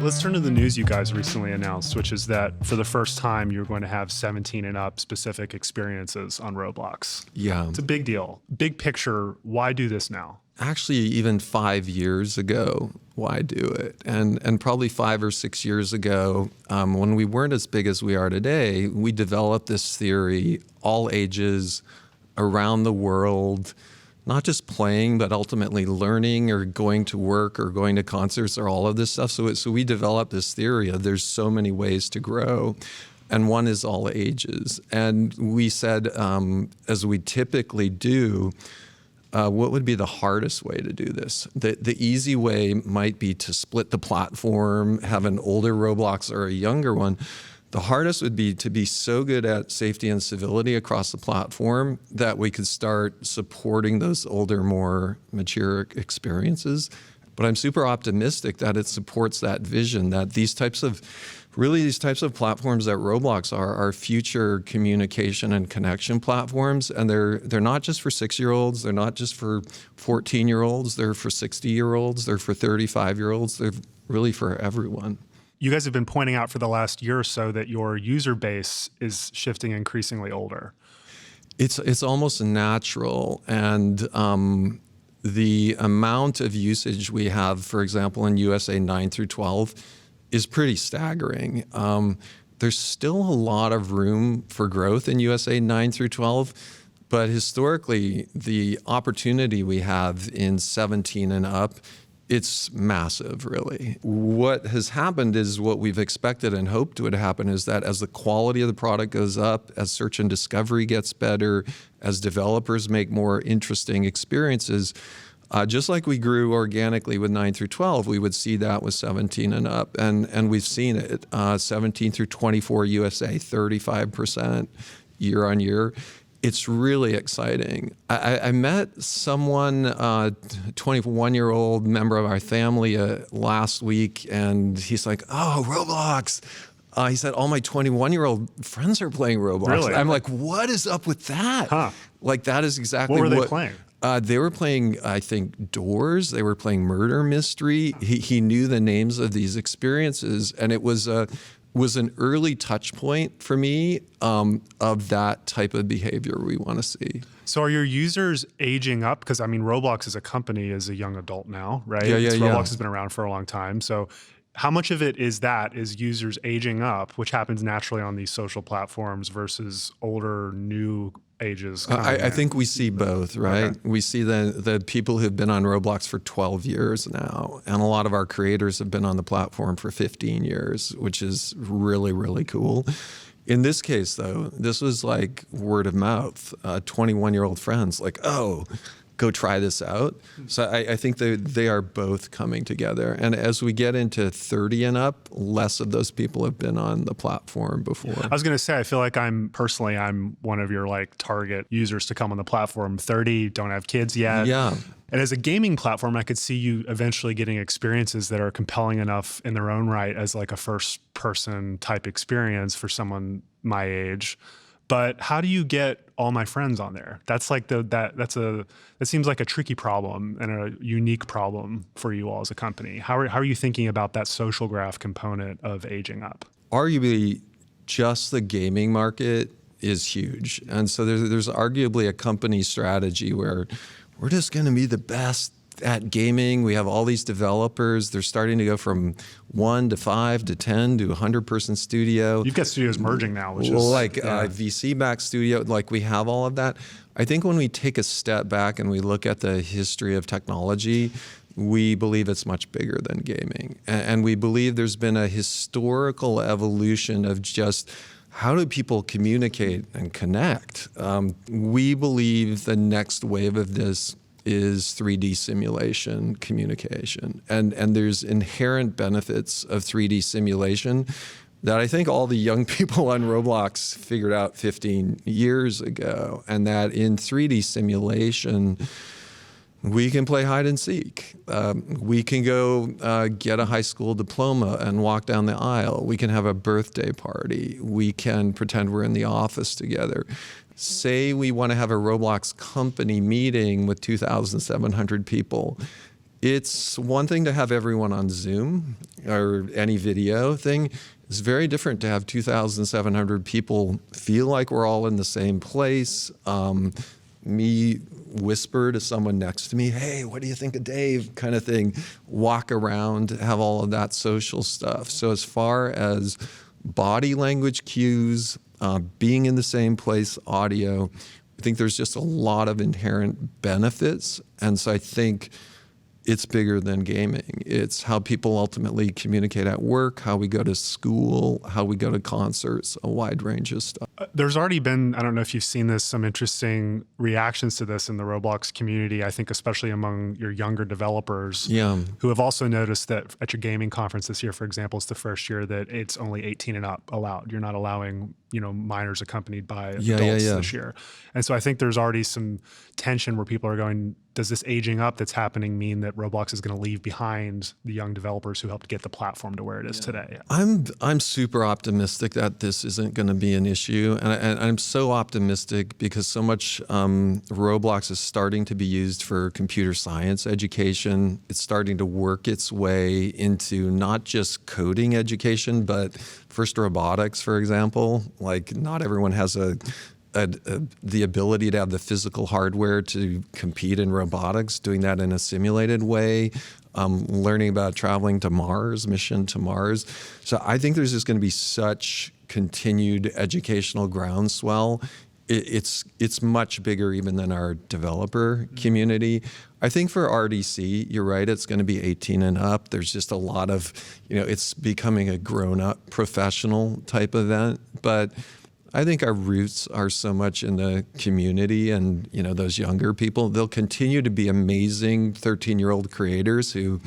Let's turn to the news you guys recently announced, which is that for the first time, you're going to have 17 and up specific experiences on Roblox. Yeah. It's a big deal. Big picture, why do this now? Actually, even 5 years ago, why do it? And probably 5 or 6 years ago, when we weren't as big as we are today, we developed this theory, all ages, around the world, not just playing, but ultimately learning or going to work or going to concerts or all of this stuff. So we developed this theory of there's so many ways to grow. And one is all ages. And we said, as we typically do, what would be the hardest way to do this? The easy way might be to split the platform, have an older Roblox or a younger one. The hardest would be to be so good at safety and civility across the platform that we could start supporting those older, more mature experiences. But I'm super optimistic that it supports that vision, that these types of platforms that Roblox are future communication and connection platforms. And they're not just for 6-year-olds, they're not just for 14-year-olds, they're for 60-year-olds, they're for 35-year-olds, they're really for everyone. You guys have been pointing out for the last year or so that your user base is shifting increasingly older. It's almost natural. And the amount of usage we have, for example, in USA 9 through 12 is pretty staggering. There's still a lot of room for growth in USA 9 through 12, but historically, the opportunity we have in 17 and up, it's massive, really. What has happened is what we've expected and hoped would happen is that as the quality of the product goes up, as search and discovery gets better, as developers make more interesting experiences, just like we grew organically with 9 through 12, we would see that with 17 and up. And we've seen it. 17 through 24 USA, 35% year on year. It's really exciting. I met someone, 21-year-old member of our family last week, and he's like, oh, Roblox. He said, all my 21-year-old friends are playing Roblox. Really? I'm like, what is up with that? Huh. Like, that is exactly what were they playing? They were playing, I think, Doors. They were playing Murder Mystery. He knew the names of these experiences, and it was an early touch point for me of that type of behavior we want to see. So are your users aging up? Because I mean, Roblox as a company is a young adult now, right? Yeah. Roblox has been around for a long time. So how much of it is users aging up, which happens naturally on these social platforms, versus older, new ages? I think we see both, right? Okay. We see the people who've been on Roblox for 12 years now, and a lot of our creators have been on the platform for 15 years, which is really, really cool. In this case, though, this was like word of mouth. 21-year-old friends like, oh, go try this out. So I think they are both coming together. And as we get into 30 and up, less of those people have been on the platform before. I was going to say, I feel like I'm one of your target users to come on the platform. 30, don't have kids yet. Yeah. And as a gaming platform, I could see you eventually getting experiences that are compelling enough in their own right as like a first person type experience for someone my age. But how do you get all my friends on there? That's like that seems like a tricky problem and a unique problem for you all as a company. How are you thinking about that social graph component of aging up? Arguably, just the gaming market is huge. And so there's arguably a company strategy where we're just going to be the best at gaming. We have all these developers. They're starting to go from 1 to 5 to 10 to 100-person studio. You've got studios merging now, which is VC-backed studio. Like, we have all of that. I think when we take a step back and we look at the history of technology, we believe it's much bigger than gaming. And we believe there's been a historical evolution of just how do people communicate and connect? We believe the next wave of this is 3D simulation communication. And there's inherent benefits of 3D simulation that I think all the young people on Roblox figured out 15 years ago. And that in 3D simulation, we can play hide and seek. We can go get a high school diploma and walk down the aisle. We can have a birthday party. We can pretend we're in the office together. Say we want to have a Roblox company meeting with 2,700 people. It's one thing to have everyone on Zoom, or any video thing. It's very different to have 2,700 people feel like we're all in the same place. Me whisper to someone next to me, hey, what do you think of Dave? Kind of thing. Walk around, have all of that social stuff. So as far as body language cues, being in the same place, audio, I think there's just a lot of inherent benefits. And so I think it's bigger than gaming. It's how people ultimately communicate at work, how we go to school, how we go to concerts, a wide range of stuff. There's already been, I don't know if you've seen this, some interesting reactions to this in the Roblox community, I think especially among your younger developers who have also noticed that at your gaming conference this year, for example, it's the first year that it's only 18 and up allowed. You're not allowing, minors accompanied by adults this year. And so I think there's already some tension where people are going, does this aging up that's happening mean that Roblox is going to leave behind the young developers who helped get the platform to where it is today? I'm super optimistic that this isn't going to be an issue. And I'm so optimistic because so much Roblox is starting to be used for computer science education. It's starting to work its way into not just coding education, but first robotics, for example. Like not everyone has the ability to have the physical hardware to compete in robotics, doing that in a simulated way, learning about traveling to Mars, mission to Mars. So I think there's just going to be such continued educational groundswell. It's much bigger even than our developer community. I think for RDC, you're right, it's going to be 18 and up. There's just a lot of, it's becoming a grown-up professional type event. But I think our roots are so much in the community and, those younger people. They'll continue to be amazing 13-year-old creators who,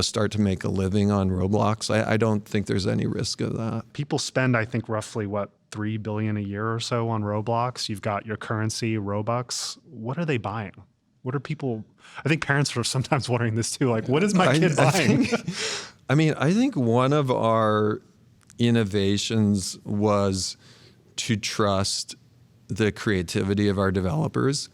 start to make a living on Roblox. I don't think there's any risk of that. People spend, I think, roughly, $3 billion a year or so on Roblox. You've got your currency, Robux. What are they buying? What are people, I think parents are sometimes wondering this too, like, what is my kid buying? I think one of our innovations was to trust the creativity of our developers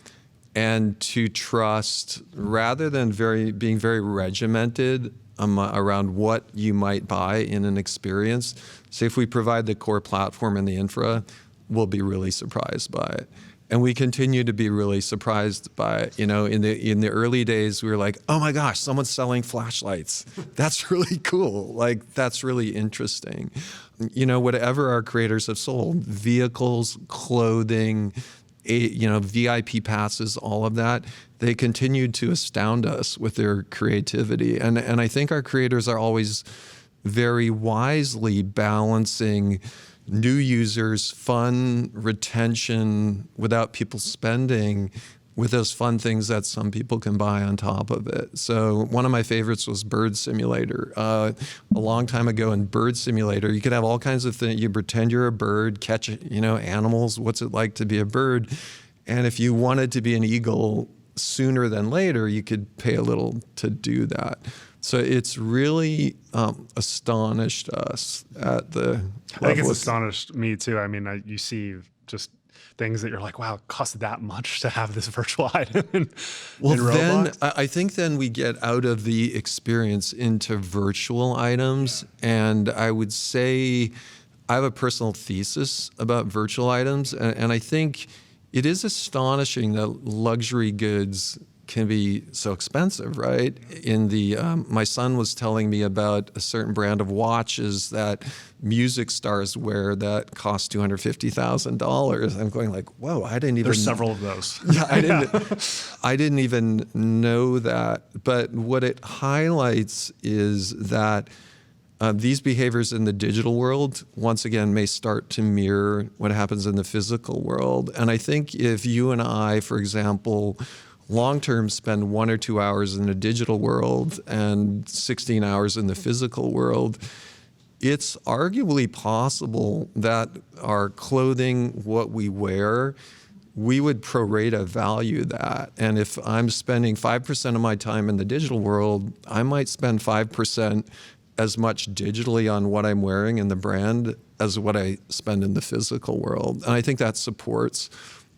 and to trust, rather than being very regimented around what you might buy in an experience. Say if we provide the core platform and the infra, we'll be really surprised by it. And we continue to be really surprised by it. In the early days, we were like, oh my gosh, someone's selling flashlights. That's really cool. Like, that's really interesting. Whatever our creators have sold, vehicles, clothing, VIP passes, all of that, they continued to astound us with their creativity. And I think our creators are always very wisely balancing new users, fun, retention, without people spending, with those fun things that some people can buy on top of it. So one of my favorites was Bird Simulator. A long time ago in Bird Simulator, you could have all kinds of things. You pretend you're a bird, catch, animals. What's it like to be a bird? And if you wanted to be an eagle sooner than later, you could pay a little to do that. So it's really astonished us at the level. I think it's astonished me too. I mean, you see just things that you're like, wow, it costs that much to have this virtual item in Roblox. Then I think then we get out of the experience into virtual items. And I would say I have a personal thesis about virtual items. And I think it is astonishing that luxury goods can be so expensive, right? My son was telling me about a certain brand of watches that music stars wear that cost $250,000. I'm going like, whoa, I didn't even. There's several of those. Yeah, I didn't even know that. But what it highlights is that these behaviors in the digital world, once again, may start to mirror what happens in the physical world. And I think if you and I, for example, long-term spend 1 or 2 hours in the digital world and 16 hours in the physical world, it's arguably possible that our clothing, what we wear, we would pro rata value that. And if I'm spending 5% of my time in the digital world, I might spend 5% as much digitally on what I'm wearing in the brand as what I spend in the physical world. And I think that supports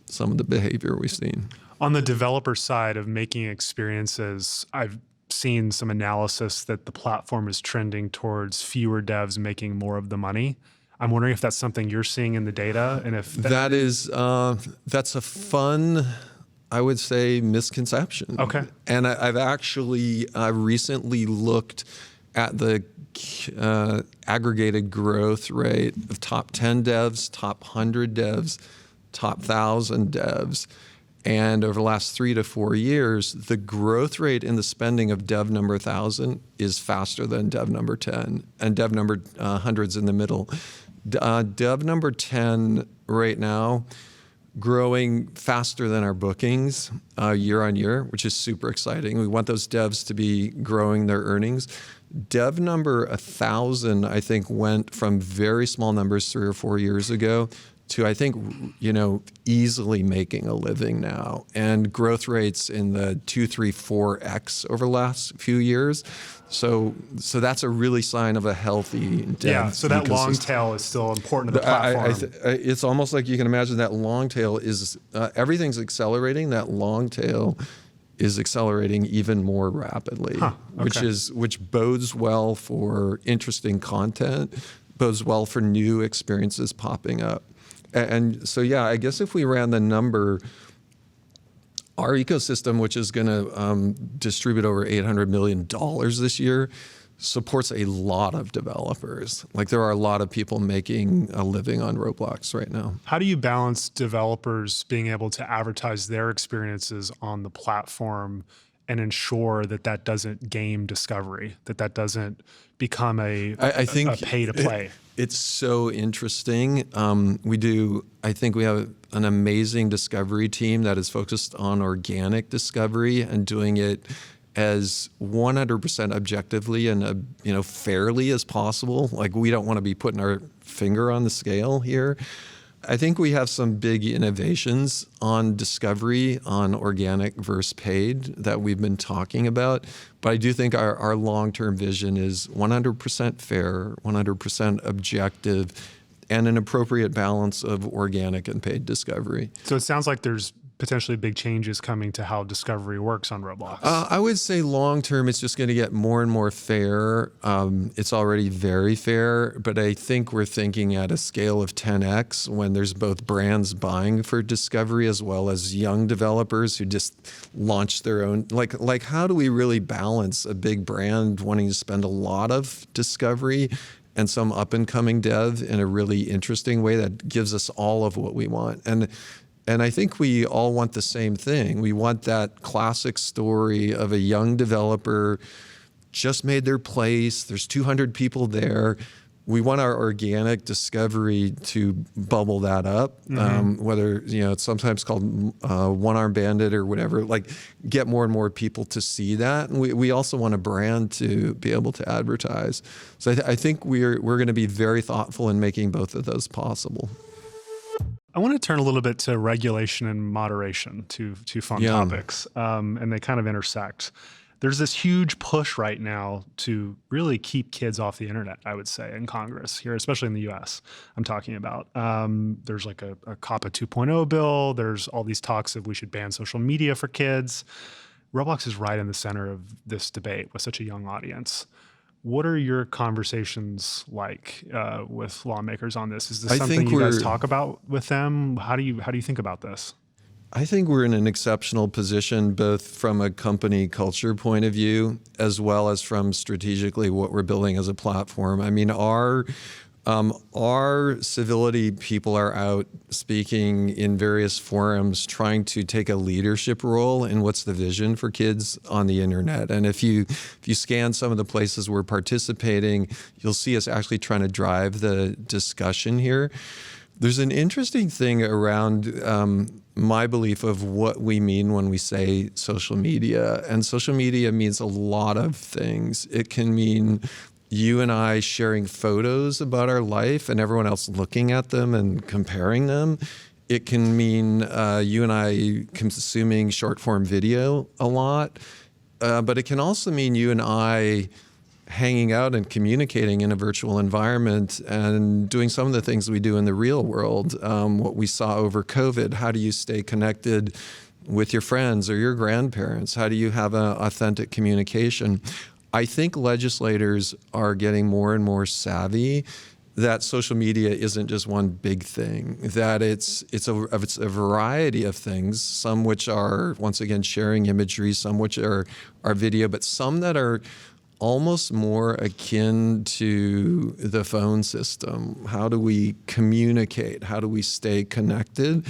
some of the behavior we've seen. On the developer side of making experiences, I've seen some analysis that the platform is trending towards fewer devs making more of the money. I'm wondering if that's something you're seeing in the data, and if that's a fun, I would say, misconception. Okay. And I've actually recently looked at the aggregated growth rate of top 10 devs, top 100 devs, top 1,000 devs. And over the last 3 to 4 years, the growth rate in the spending of dev number 1,000 is faster than dev number 10, and dev number 100's in the middle. Dev number 10 right now, growing faster than our bookings year on year, which is super exciting. We want those devs to be growing their earnings. Dev number 1,000, I think, went from very small numbers 3 or 4 years ago to, I think, easily making a living now, and growth rates in the 2, 3, 4x over the last few years. So that's a really sign of a healthy dev so that ecosystem. long tail is still important to the platform. It's almost like you can imagine that long tail is, everything's accelerating. That long tail is accelerating even more rapidly, which bodes well for interesting content, bodes well for new experiences popping up. And so, I guess if we ran the number, our ecosystem, which is going to distribute over $800 million this year, supports a lot of developers. Like, there are a lot of people making a living on Roblox right now. How do you balance developers being able to advertise their experiences on the platform and ensure that that doesn't game discovery, that doesn't become a pay to play? It's so interesting. I think we have an amazing discovery team that is focused on organic discovery and doing it as 100% objectively and fairly as possible. Like, we don't want to be putting our finger on the scale here. I think we have some big innovations on discovery, on organic versus paid, that we've been talking about. But I do think our long-term vision is 100% fair, 100% objective, and an appropriate balance of organic and paid discovery. So it sounds like there's potentially big changes coming to how discovery works on Roblox. I would say long term, it's just going to get more and more fair. It's already very fair, but I think we're thinking at a scale of 10x when there's both brands buying for discovery as well as young developers who just launch their own. Like how do we really balance a big brand wanting to spend a lot of discovery and some up and coming dev in a really interesting way that gives us all of what we want? And I think we all want the same thing. We want that classic story of a young developer just made their place. There's 200 people there. We want our organic discovery to bubble that up, whether it's sometimes called one-arm bandit or whatever. Like, get more and more people to see that, and we also want a brand to be able to advertise. So I think we're going to be very thoughtful in making both of those possible. I want to turn a little bit to regulation and moderation, two fun topics, and they kind of intersect. There's this huge push right now to really keep kids off the internet, I would say, in Congress here, especially in the US, I'm talking about. There's like a COPPA 2.0 bill. There's all these talks of we should ban social media for kids. Roblox is right in the center of this debate with such a young audience. What are your conversations like with lawmakers on this? Is this something you guys talk about with them? How do you think about this? I think we're in an exceptional position, both from a company culture point of view, as well as from strategically what we're building as a platform. I mean, our civility people are out speaking in various forums, trying to take a leadership role in what's the vision for kids on the internet. And if you scan some of the places we're participating, you'll see us actually trying to drive the discussion here. There's an interesting thing around my belief of what we mean when we say social media. And social media means a lot of things. It can mean you and I sharing photos about our life and everyone else looking at them and comparing them. It can mean you and I consuming short form video a lot. But it can also mean you and I hanging out and communicating in a virtual environment and doing some of the things we do in the real world. What we saw over COVID, how do you stay connected with your friends or your grandparents? How do you have an authentic communication? I think legislators are getting more and more savvy that social media isn't just one big thing, that it's a variety of things, some which are, once again, sharing imagery, some which are video, but some that are almost more akin to the phone system. How do we communicate? How do we stay connected?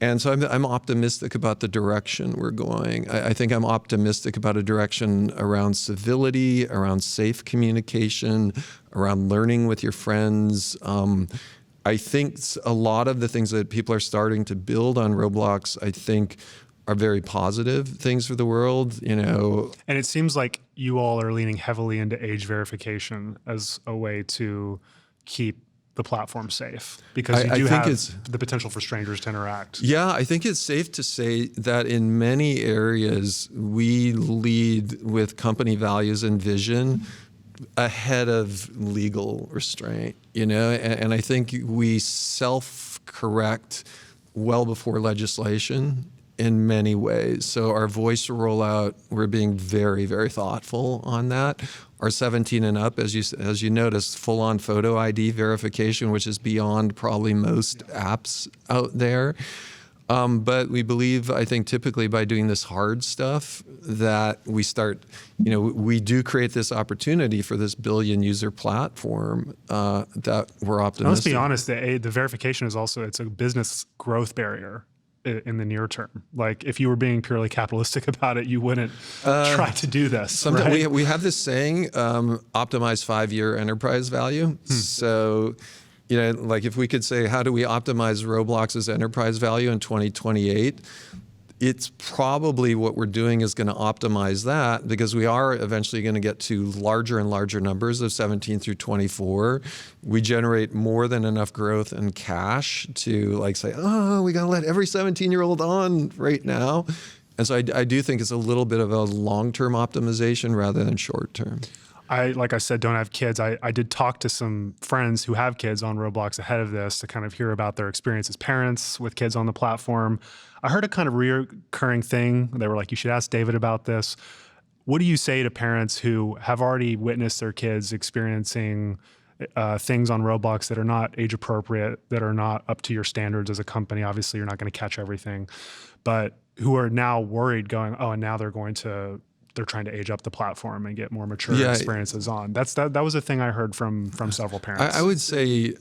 And so I'm optimistic about the direction we're going. I think I'm optimistic about a direction around civility, around safe communication, around learning with your friends. I think a lot of the things that people are starting to build on Roblox, I think, are very positive things for the world, you know. And it seems like you all are leaning heavily into age verification as a way to keep the platform safe, because you do have the potential for strangers to interact. Yeah, I think it's safe to say that in many areas we lead with company values and vision ahead of legal restraint, you know, and I think we self-correct well before legislation in many ways. So our voice rollout, we're being very, very thoughtful on that. Our 17 and up, as you noticed, full-on photo ID verification, which is beyond probably most apps out there. But we believe, I think, typically by doing this hard stuff, that we start, you know, we do create this opportunity for this billion-user platform that we're optimistic. Let's be honest, the verification is also, it's a business growth barrier in the near term. Like, if you were being purely capitalistic about it, you wouldn't try to do this. Right? We have this saying, optimize 5-year enterprise value. So, you know, like if we could say, how do we optimize Roblox's enterprise value in 2028? It's probably what we're doing is going to optimize that, because we are eventually going to get to larger and larger numbers of 17 through 24. We generate more than enough growth and cash to like say, oh, we got to let every 17-year-old on right now. And so I do think it's a little bit of a long-term optimization rather than short-term. Like I said, don't have kids. I did talk to some friends who have kids on Roblox ahead of this to kind of hear about their experience as parents with kids on the platform. I heard a kind of recurring thing. They were like, you should ask David about this. What do you say to parents who have already witnessed their kids experiencing things on Roblox that are not age appropriate, that are not up to your standards as a company? Obviously, you're not going to catch everything, but who are now worried going, oh, and now they're trying to age up the platform and get more mature experiences on. That was a thing I heard from several parents. I would say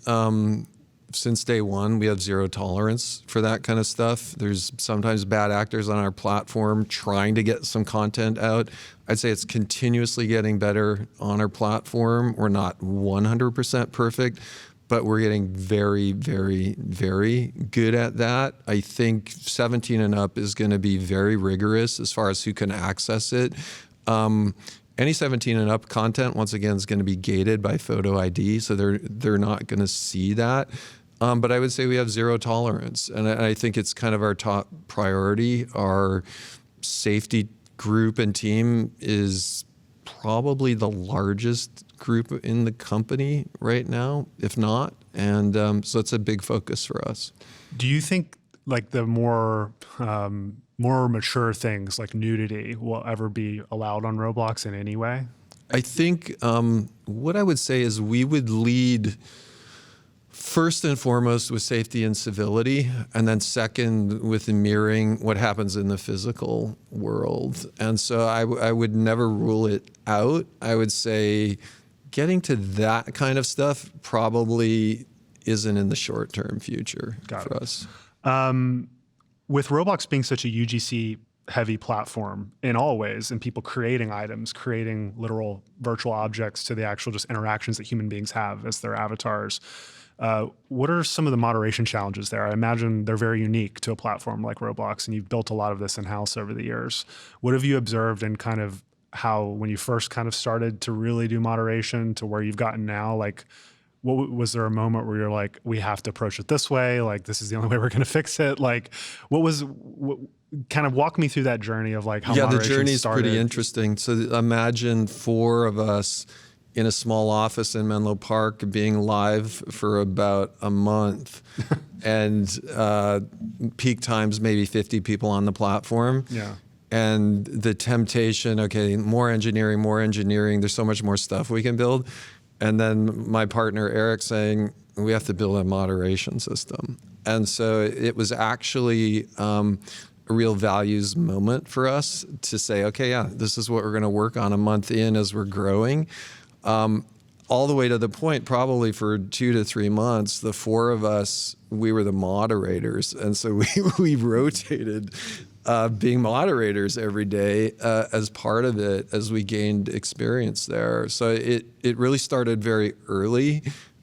since day one, we have zero tolerance for that kind of stuff. There's sometimes bad actors on our platform trying to get some content out. I'd say it's continuously getting better on our platform. We're not 100% perfect, but we're getting very, very, very good at that. I think 17 and up is going to be very rigorous as far as who can access it. Any 17 and up content, once again, is going to be gated by photo ID, so they're not going to see that. But I would say we have zero tolerance, and I think it's kind of our top priority. Our safety group and team is probably the largest group in the company right now, if not. And so it's a big focus for us. Do you think like the more mature things like nudity will ever be allowed on Roblox in any way? I think what I would say is we would lead first and foremost with safety and civility, and then second with mirroring what happens in the physical world. And so I would never rule it out. I would say getting to that kind of stuff probably isn't in the short-term future for us. With Roblox being such a UGC-heavy platform in all ways, and people creating items, creating literal virtual objects to the actual just interactions that human beings have as their avatars, what are some of the moderation challenges there? I imagine they're very unique to a platform like Roblox, and you've built a lot of this in-house over the years. What have you observed in kind of how, when you first kind of started to really do moderation to where you've gotten now, like, what was there a moment where you're like, we have to approach it this way? Like, this is the only way we're going to fix it. Like, what kind of walk me through that journey of like how moderation the journey is started. pretty interesting. So imagine 4 of us in a small office in Menlo Park, being live for about a month, and peak times maybe 50 people on the platform. Yeah. And the temptation, okay, more engineering. There's so much more stuff we can build. And then my partner Eric saying, we have to build a moderation system. And so it was actually a real values moment for us to say, okay, yeah, this is what we're going to work on a month in as we're growing. All the way to the point, probably for 2 to 3 months, the four of us, we were the moderators. And so we rotated being moderators every day as part of it as we gained experience there. So it really started very early.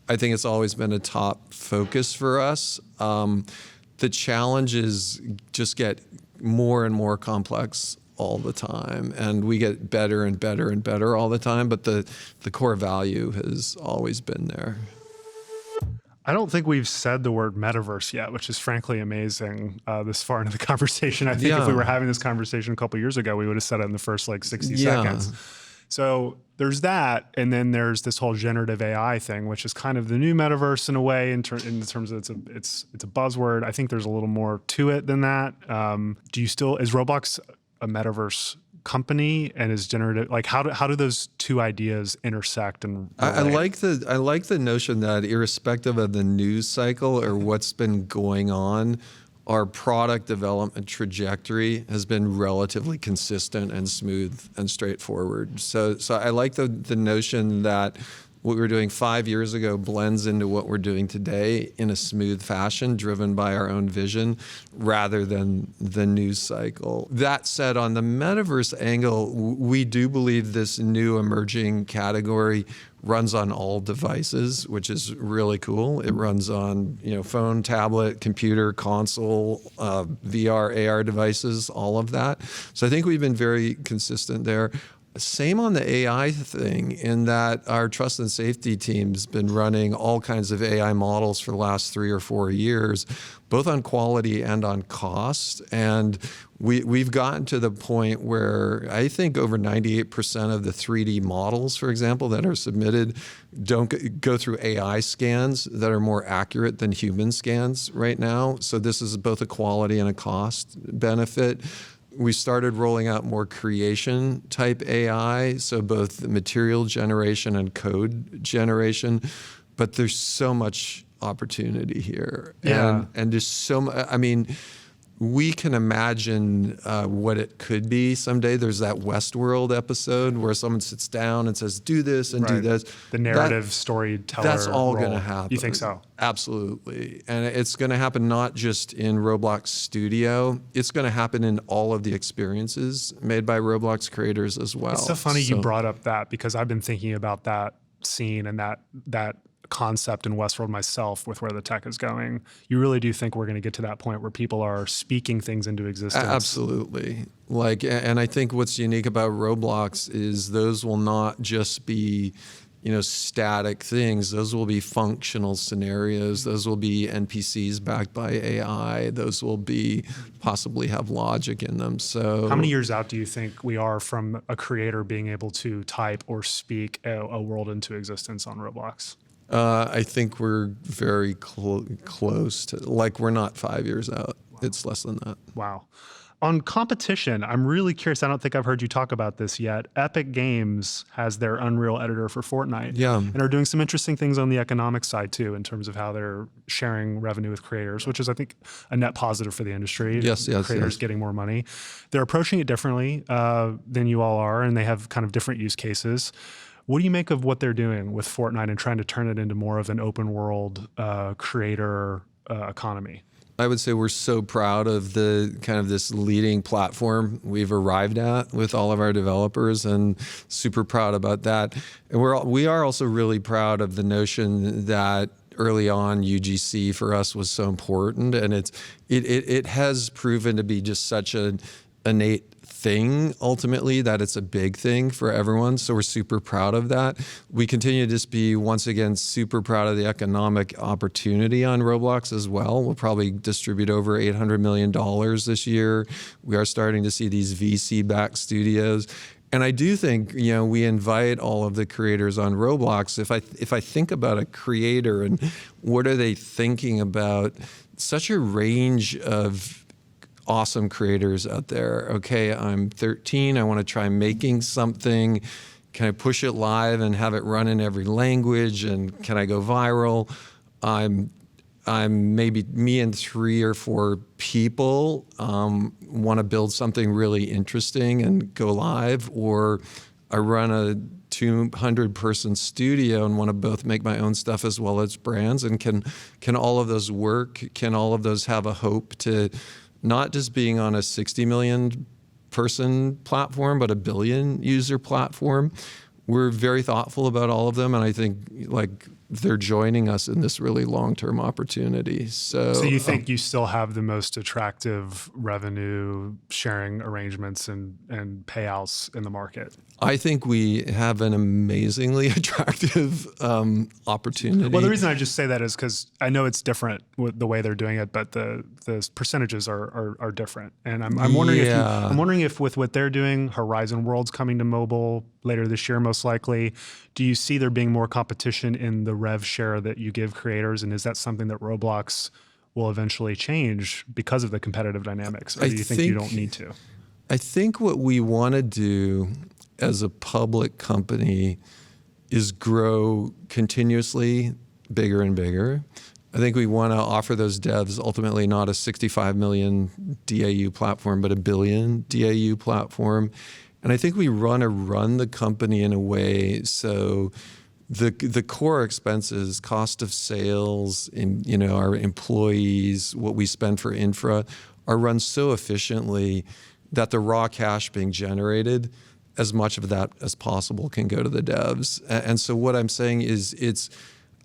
I think it's always been a top focus for us. The challenges just get more and more complex all the time, and we get better and better and better all the time, but the core value has always been there. I don't think we've said the word metaverse yet, which is frankly amazing this far into the conversation. I think if we were having this conversation a couple of years ago, we would have said it in the first like 60 seconds. So there's that, and then there's this whole generative AI thing, which is kind of the new metaverse in a way, in terms of it's a buzzword. I think there's a little more to it than that. Is Roblox a metaverse company, and is generative, like how do those two ideas intersect? And I like the notion that irrespective of the news cycle or what's been going on, our product development trajectory has been relatively consistent and smooth and straightforward. So I like the notion that what we were doing 5 years ago blends into what we're doing today in a smooth fashion, driven by our own vision rather than the news cycle. That said, on the metaverse angle, we do believe this new emerging category runs on all devices, which is really cool. It runs on phone, tablet, computer, console, VR, AR devices, all of that. So I think we've been very consistent there. Same on the AI thing, in that our trust and safety team's been running all kinds of AI models for the last 3 or 4 years, both on quality and on cost. And we've gotten to the point where I think over 98% of the 3D models, for example, that are submitted don't go through AI scans that are more accurate than human scans right now. So this is both a quality and a cost benefit. We started rolling out more creation type AI, so both the material generation and code generation, but there's so much opportunity here. Yeah. And there's so much, we can imagine what it could be someday. There's that Westworld episode where someone sits down and says, do this and do this. The narrative storyteller. That's all going to happen. You think so? Absolutely. And it's going to happen not just in Roblox Studio. It's going to happen in all of the experiences made by Roblox creators as well. It's so funny you brought up that, because I've been thinking about that scene and that concept in Westworld myself with where the tech is going. You really do think we're going to get to that point where people are speaking things into existence? Absolutely. And I think what's unique about Roblox is those will not just be, static things. Those will be functional scenarios. Those will be NPCs backed by AI. Those will be possibly have logic in them. So, how many years out do you think we are from a creator being able to type or speak a world into existence on Roblox? I think we're very close to, we're not 5 years out. Wow. It's less than that. Wow. On competition, I'm really curious. I don't think I've heard you talk about this yet. Epic Games has their Unreal editor for Fortnite, and are doing some interesting things on the economic side too, in terms of how they're sharing revenue with creators, which is, I think, a net positive for the industry. Creators getting more money. They're approaching it differently than you all are, and they have kind of different use cases. What do you make of what they're doing with Fortnite and trying to turn it into more of an open world creator economy? I would say we're so proud of the kind of this leading platform we've arrived at with all of our developers, and super proud about that. And we are also really proud of the notion that early on UGC for us was so important, and it has proven to be just such an innate thing ultimately, that it's a big thing for everyone. So we're super proud of that. We continue to just be, once again, super proud of the economic opportunity on Roblox as well. We'll probably distribute over $800 million this year. We are starting to see these VC-backed studios. And I do think, we invite all of the creators on Roblox. If I think about a creator and what are they thinking about, such a range of awesome creators out there. Okay, I'm 13. I want to try making something. Can I push it live and have it run in every language? And can I go viral? I'm maybe me and 3 or 4 people want to build something really interesting and go live, or I run a 200-person studio and want to both make my own stuff as well as brands. And can all of those work? Can all of those have a hope to not just being on a 60 million person platform, but a billion user platform? We're very thoughtful about all of them, and I think they're joining us in this really long-term opportunity. So you think you still have the most attractive revenue sharing arrangements and payouts in the market? I think we have an amazingly attractive opportunity. Well, the reason I just say that is because I know it's different with the way they're doing it, but the percentages are different. And I'm wondering if with what they're doing, Horizon World's coming to mobile later this year, most likely. Do you see there being more competition in the rev share that you give creators? And is that something that Roblox will eventually change because of the competitive dynamics? Or do you think you don't need to? I think what we want to do as a public company is grow continuously bigger and bigger. I think we want to offer those devs ultimately not a 65 million DAU platform, but a billion DAU platform. And I think we run the company in a way so the core expenses, cost of sales, and our employees, what we spend for infra, are run so efficiently that the raw cash being generated, as much of that as possible can go to the devs. And so what I'm saying is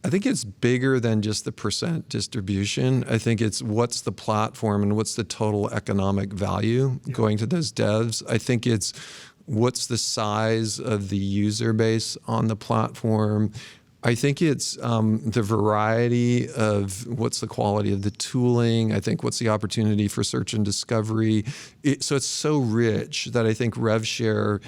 I think it's bigger than just the percent distribution. I think it's what's the platform and what's the total economic value going to those devs. I think it's what's the size of the user base on the platform. I think it's the variety of what's the quality of the tooling. I think what's the opportunity for search and discovery. So it's so rich that I think rev share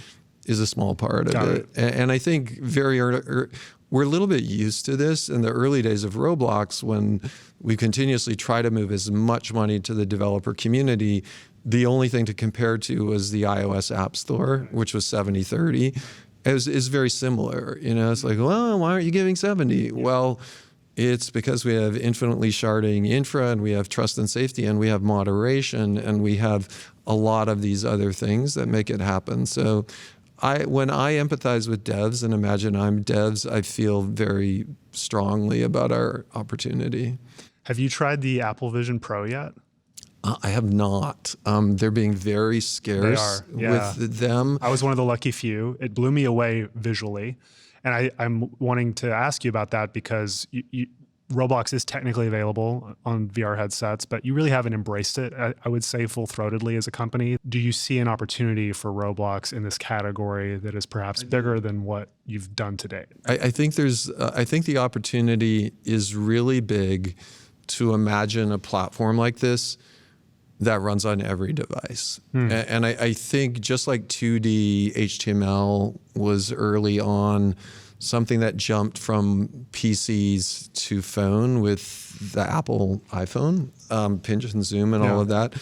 is a small part of it. And I think we're a little bit used to this in the early days of Roblox when we continuously try to move as much money to the developer community. The only thing to compare to was the iOS App Store, which was 70-30. Is very similar. It's like, well, why aren't you giving 70? Yeah. Well, it's because we have infinitely sharding infra, and we have trust and safety, and we have moderation, and we have a lot of these other things that make it happen. So when I empathize with devs and imagine I'm devs, I feel very strongly about our opportunity. Have you tried the Apple Vision Pro yet? I have not. They're being very scarce with them. I was one of the lucky few. It blew me away visually. And I'm wanting to ask you about that because Roblox is technically available on VR headsets, but you really haven't embraced it, I would say, full-throatedly as a company. Do you see an opportunity for Roblox in this category that is perhaps bigger than what you've done to date? I think the opportunity is really big to imagine a platform like this that runs on every device. And I think just like 2D HTML was early on, something that jumped from PCs to phone with the Apple iPhone, pinch and zoom and all of that.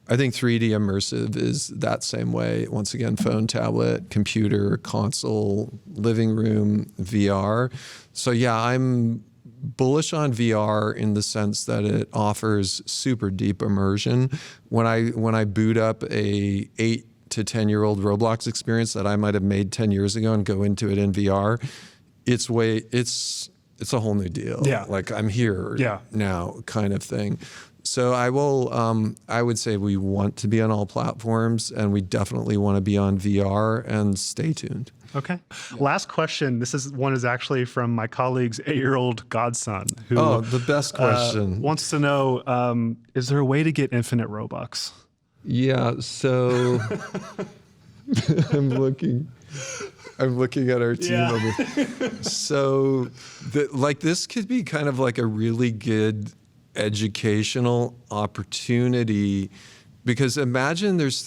I think 3D immersive is that same way. Once again, phone, tablet, computer, console, living room, VR. So yeah, I'm bullish on VR in the sense that it offers super deep immersion. When I boot up a 8 to 10-year-old Roblox experience that I might have made 10 years ago and go into it in VR, it's a whole new deal. Yeah. Like I'm here now kind of thing. So I would say we want to be on all platforms, and we definitely want to be on VR, and stay tuned. Okay. Last question. This is actually from my colleague's 8-year-old godson, who the best question. Wants to know, is there a way to get infinite Robux? Yeah, so I'm looking at our team over. So this could be kind of like a really good educational opportunity, because imagine there's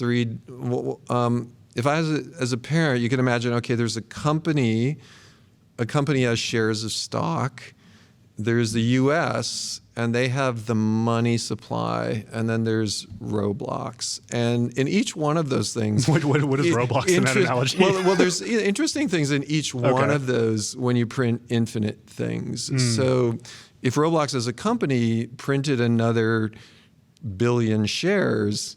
if I, as a parent, you can imagine, okay, there's a company has shares of stock. There's the U.S., and they have the money supply, and then there's Roblox. And in each one of those things... What is Roblox in that analogy? Well, there's interesting things in each one of those when you print infinite things. So if Roblox as a company printed another billion shares,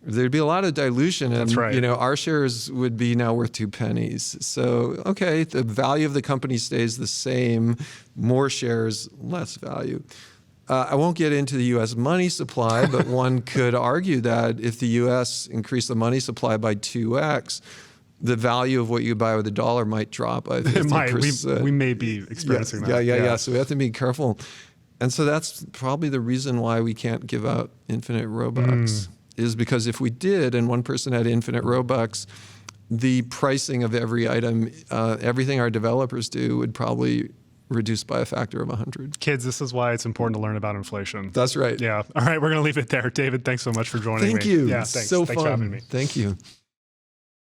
there'd be a lot of dilution, and That's right. our shares would be now worth 2 pennies. So, okay, the value of the company stays the same, more shares, less value. I won't get into the U.S. money supply, but one could argue that if the U.S. increased the money supply by 2x, the value of what you buy with a dollar might drop by 50%. It might. We may be experiencing that. Yeah. So we have to be careful. And so that's probably the reason why we can't give out infinite Robux, is because if we did and one person had infinite Robux, the pricing of every item, everything our developers do would probably reduce by a factor of 100. Kids, this is why it's important to learn about inflation. That's right. Yeah. All right, we're going to leave it there. David, thanks so much for joining me. Thank you. Yeah, thanks. So Thanks for having me. Thank you.